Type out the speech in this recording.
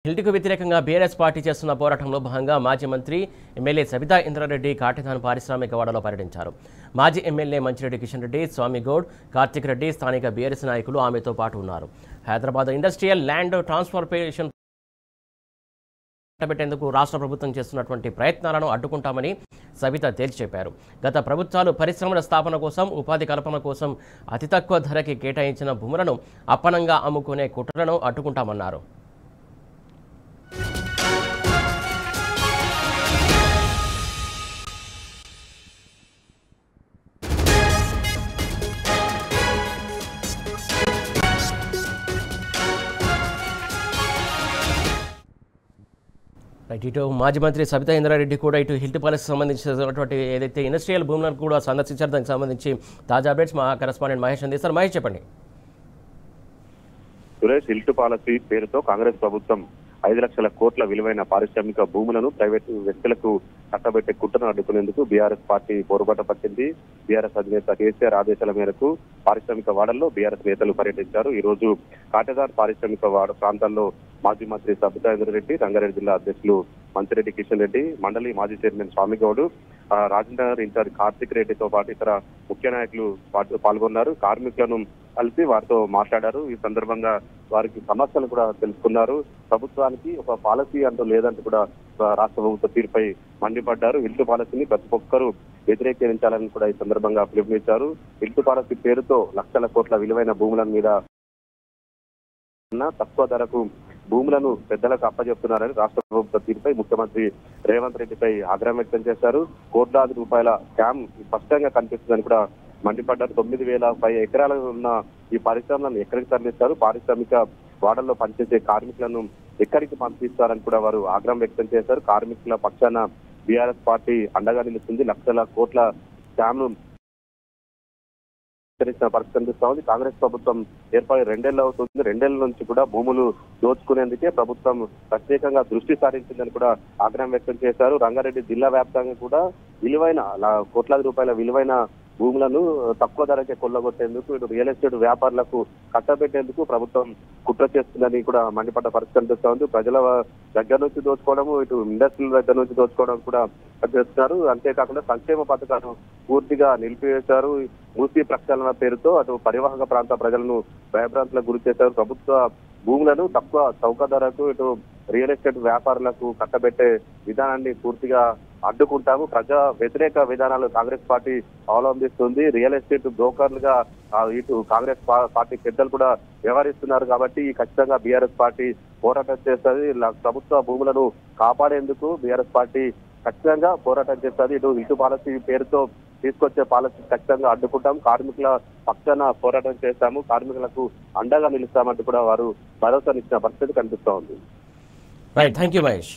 హిల్టుకు వ్యతిరేకంగా BRS party చేస్తున్న పోరాటంలో భాగంగా మాజీ మంత్రి ఎమ్మెల్యే సబితా ఇంద్రారెడ్డి కాటేదాన్ పారిశ్రామిక వాడలో పర్యటించారు. మాజీ ఎమ్మెల్యే మంచిరెడ్డి కిషన్ రెడ్డి, స్వామిగౌడ్, కార్తిక్ రెడ్డి, స్థానిక బీఆర్ఎస్ నాయకులు ఆమెతో పాటు ఉన్నారు. హైదరాబాద్ ఇండస్ట్రియల్ ల్యాండ్ ట్రాన్స్ఫర్మేషన్ పెట్టేందుకు రాష్ట్ర ప్రభుత్వం చేస్తున్నటువంటి ప్రయత్నాలను అడ్డుకుంటామని సబిత తేల్చి చెప్పారు. గత ప్రభుత్వాలు పరిశ్రమల స్థాపన కోసం, ఉపాధి కల్పన కోసం అతి తక్కువ ధరకి కేటాయించిన భూములను అప్పనంగా అమ్ముకునే కుట్రలను అడ్డుకుంటామన్నారు. ఇటు మాజీ మంత్రి సబితా ఇంద్రారెడ్డి కూడా ఇటు హిల్ట్ ప్యాలెస్ సంబంధించినటువంటి ఏదైతే ఇండస్ట్రియల్ భూములను కూడా సందర్శించారు. దానికి సంబంధించి తాజా అప్డేట్స్ మా కరెస్పాండెంట్ మహేష్ అందిస్తారు. మహేష్ చెప్పండి. సురేష్, హిల్ట్ పాలసీ పేరుతో కాంగ్రెస్ ప్రభుత్వం 5 లక్షల కోట్ల విలువైన పారిశ్రామిక భూములను ప్రైవేటు వ్యక్తులకు కట్టబెట్టే కుట్రను అడ్డుకునేందుకు బీఆర్ఎస్ పార్టీ పోరుబాట పట్టింది. బీఆర్ఎస్ అధినేత కేసీఆర్ ఆదేశాల మేరకు పారిశ్రామిక వాడల్లో బీఆర్ఎస్ నేతలు పర్యటించారు. ఈ రోజు కాటేదాన్ పారిశ్రామిక వాడ ప్రాంతాల్లో మాజీ మంత్రి సబితా ఇంద్రారెడ్డి, రంగారెడ్డి జిల్లా అధ్యక్షులు మంచిరెడ్డి కిషన్ రెడ్డి, మండలి మాజీ చైర్మన్ స్వామిగౌడ్, రాజనగర్ ఇన్ఛార్జ్ కార్తిక్ రెడ్డితో పాటు ఇతర ముఖ్య నాయకులు పాల్గొన్నారు. కార్మికులను కలిసి వారితో మాట్లాడారు. ఈ సందర్భంగా వారికి సమస్యలు కూడా తెలుసుకున్నారు. ప్రభుత్వానికి ఒక పాలసీ అంటూ లేదంటూ కూడా రాష్ట్ర ప్రభుత్వ తీరుపై మండిపడ్డారు. హిల్ట్ పాలసీని ప్రతి ఒక్కరూ వ్యతిరేకించాలని కూడా ఈ సందర్భంగా పిలుపునిచ్చారు. హిల్ట్ పాలసీ పేరుతో లక్షల కోట్ల విలువైన భూముల మీద తక్కువ ధరకు భూములను పెద్దలకు అప్పచెప్తున్నారని రాష్ట్ర ప్రభుత్వ తీరుపై ముఖ్యమంత్రి రేవంత్ రెడ్డిపై ఆగ్రహం వ్యక్తం చేశారు. కోట్లాది రూపాయల స్కామ్ స్పష్టంగా కనిపిస్తుందని కూడా మండిపడ్డారు. 9,000 ఎకరాలు ఉన్న ఈ పరిశ్రమలను ఎక్కడికి తరలిస్తారు, పారిశ్రామిక వాడల్లో పనిచేసే కార్మికులను ఎక్కడికి పంపిస్తారని కూడా వారు ఆగ్రహం వ్యక్తం చేశారు. కార్మికుల పక్షాన బీఆర్ఎస్ పార్టీ అండగా నిలుస్తుంది. లక్షల కోట్ల స్కామ్ పరిస్థితి కనిపిస్తా ఉంది. కాంగ్రెస్ ప్రభుత్వం ఏర్పడి 2 ఏళ్ళు అవుతుంది. 2 ఏళ్ల నుంచి కూడా భూములు దోచుకునేందుకే ప్రభుత్వం ప్రత్యేకంగా దృష్టి సారించిందని కూడా ఆగ్రహం వ్యక్తం చేశారు. రంగారెడ్డి జిల్లా వ్యాప్తంగా కూడా విలువైన కోట్లాది రూపాయల విలువైన భూములను తక్కువ ధరకే కొల్లగొట్టేందుకు ఇటు రియల్ ఎస్టేట్ వ్యాపారులకు కట్టబెట్టేందుకు ప్రభుత్వం కుట్ర చేస్తుందని కూడా మండిపడ్డ పరిస్థితి కనిపిస్తా ఉంది. ప్రజల దగ్గర నుంచి దోచుకోవడము, ఇటు ఇండస్ట్రీల దగ్గర నుంచి దోచుకోవడం కూడా చేస్తున్నారు. అంతేకాకుండా సంక్షేమ పథకాలను పూర్తిగా నిలిపివేశారు. మూసీ ప్రక్షాళన పేరుతో అటు పరివాహక ప్రాంత ప్రజలను భయభ్రాంతులకు గురి చేశారు. ప్రభుత్వ భూములను తక్కువ చౌక ధరకు ఇటు రియల్ ఎస్టేట్ వ్యాపారులకు కట్టబెట్టే విధానాన్ని పూర్తిగా అడ్డుకుంటాము. ప్రజా వ్యతిరేక విధానాలు కాంగ్రెస్ పార్టీ అవలంబిస్తుంది. రియల్ ఎస్టేట్ బ్రోకర్లుగా ఇటు కాంగ్రెస్ పార్టీ పెద్దలు కూడా వ్యవహరిస్తున్నారు. కాబట్టి ఖచ్చితంగా బీఆర్ఎస్ పార్టీ పోరాటం చేస్తుంది. ప్రభుత్వ భూములను కాపాడేందుకు బీఆర్ఎస్ పార్టీ ఖచ్చితంగా పోరాటం చేస్తుంది. ఇటు పాలసీ పేరుతో తీసుకొచ్చే పాలసీ ఖచ్చితంగా అడ్డుకుంటాం. కార్మికుల పక్షాన పోరాటం చేస్తాము. కార్మికులకు అండగా నిలుస్తామంటూ కూడా వారు భరోసానిచ్చిన పరిస్థితి కనిపిస్తా ఉంది. Right, thank you Mahesh.